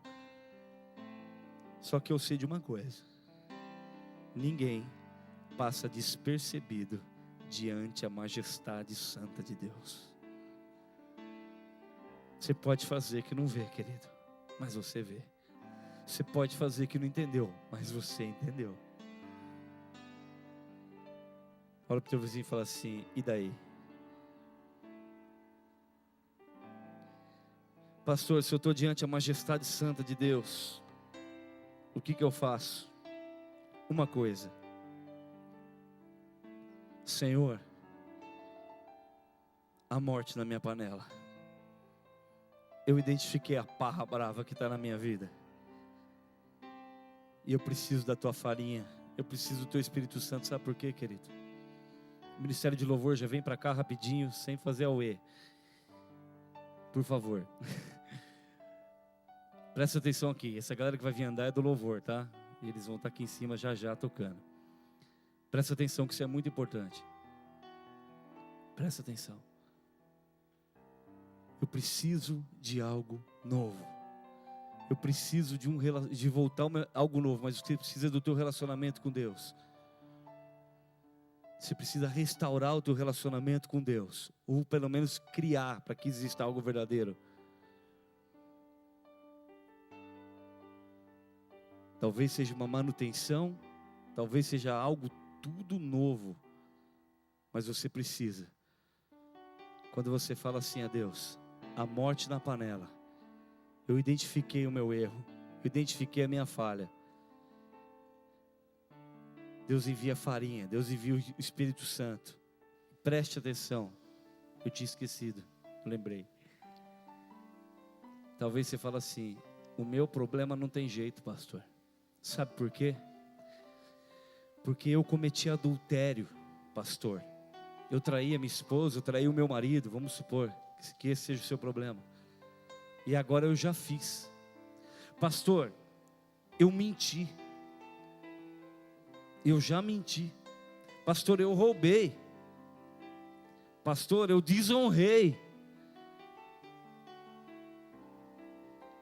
Só que eu sei de uma coisa: ninguém passa despercebido diante a majestade santa de Deus. Você pode fazer que não vê, querido, mas você vê. Você pode fazer que não entendeu, mas você entendeu. Olha para o teu vizinho e fala assim: e daí? Pastor, se eu estou diante a majestade santa de Deus, o que eu faço? Uma coisa: Senhor, a morte na minha panela. Eu identifiquei a parra brava que está na minha vida, e eu preciso da tua farinha, eu preciso do teu Espírito Santo. Sabe por quê, querido? O Ministério de Louvor já vem para cá rapidinho, sem fazer auê, por favor. Presta atenção aqui, essa galera que vai vir andar é do louvor, tá? E eles vão estar aqui em cima já já tocando. Presta atenção que isso é muito importante. Presta atenção. Eu preciso de algo novo. Eu preciso de voltar a algo novo, mas você precisa do teu relacionamento com Deus. Você precisa restaurar o teu relacionamento com Deus, ou pelo menos criar para que exista algo verdadeiro. Talvez seja uma manutenção, talvez seja algo tudo novo, mas você precisa. Quando você fala assim a Deus: a morte na panela, eu identifiquei o meu erro, eu identifiquei a minha falha. Deus envia farinha, Deus envia o Espírito Santo. Preste atenção, eu tinha esquecido, lembrei. Talvez você fale assim: o meu problema não tem jeito, pastor. Sabe por quê? Porque eu cometi adultério, pastor. Eu traí a minha esposa, eu traí o meu marido, vamos supor que esse seja o seu problema. E agora eu já fiz. Pastor, eu menti. Eu já menti. Pastor, eu roubei. Pastor, eu desonrei.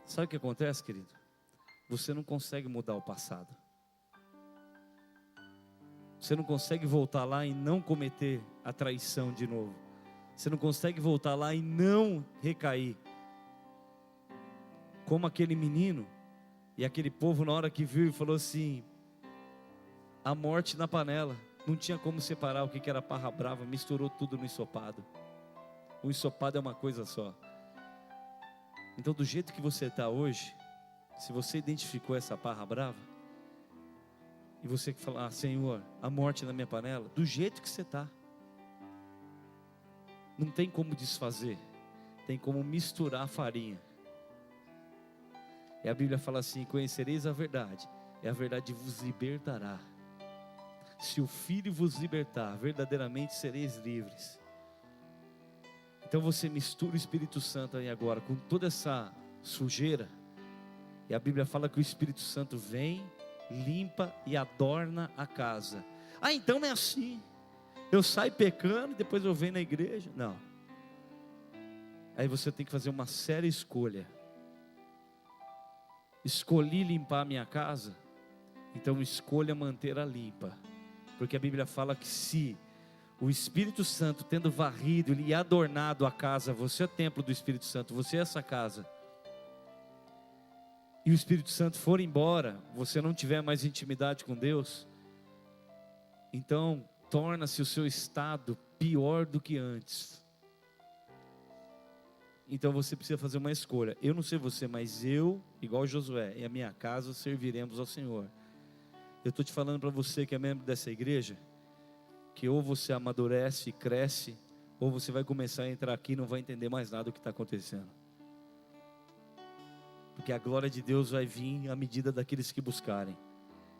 Sabe o que acontece, querido? Você não consegue mudar o passado. Você não consegue voltar lá e não cometer a traição de novo. Você não consegue voltar lá e não recair. Como aquele menino e aquele povo na hora que viu e falou assim: a morte na panela. Não tinha como separar o que era parra brava, misturou tudo no ensopado. O ensopado é uma coisa só. Então, do jeito que você está hoje, se você identificou essa parra brava, e você que fala: Senhor, a morte na minha panela, do jeito que você está, não tem como desfazer, tem como misturar a farinha. E a Bíblia fala assim: conhecereis a verdade, e a verdade vos libertará. Se o Filho vos libertar, verdadeiramente sereis livres. Então você mistura o Espírito Santo aí agora com toda essa sujeira. E a Bíblia fala que o Espírito Santo vem, limpa e adorna a casa. Ah, então não é assim. Eu saio pecando e depois eu venho na igreja. Não. Aí você tem que fazer uma séria escolha. Escolhi limpar a minha casa, então escolha manter-a limpa. Porque a Bíblia fala que se o Espírito Santo tendo varrido e adornado a casa, você é templo do Espírito Santo, você é essa casa, e o Espírito Santo for embora, você não tiver mais intimidade com Deus, então torna-se o seu estado pior do que antes. Então você precisa fazer uma escolha. Eu não sei você, mas eu, igual Josué, e a minha casa serviremos ao Senhor. Eu estou te falando para você que é membro dessa igreja, que ou você amadurece e cresce, ou você vai começar a entrar aqui e não vai entender mais nada do que está acontecendo. Porque a glória de Deus vai vir à medida daqueles que buscarem.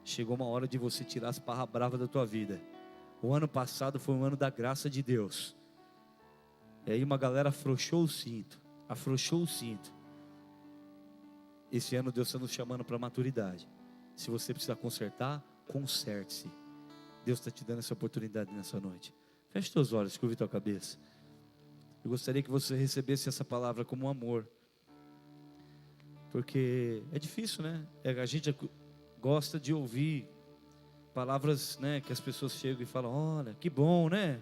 Chegou uma hora de você tirar as parras bravas da tua vida. O ano passado foi um ano da graça de Deus. E aí uma galera afrouxou o cinto. Esse ano Deus está nos chamando para maturidade. Se você precisar consertar, conserte-se. Deus está te dando essa oportunidade nessa noite. Feche teus olhos, curve tua cabeça. Eu gostaria que você recebesse essa palavra como um amor. Porque é difícil, né? A gente gosta de ouvir palavras, né, que as pessoas chegam e falam: olha, que bom, né?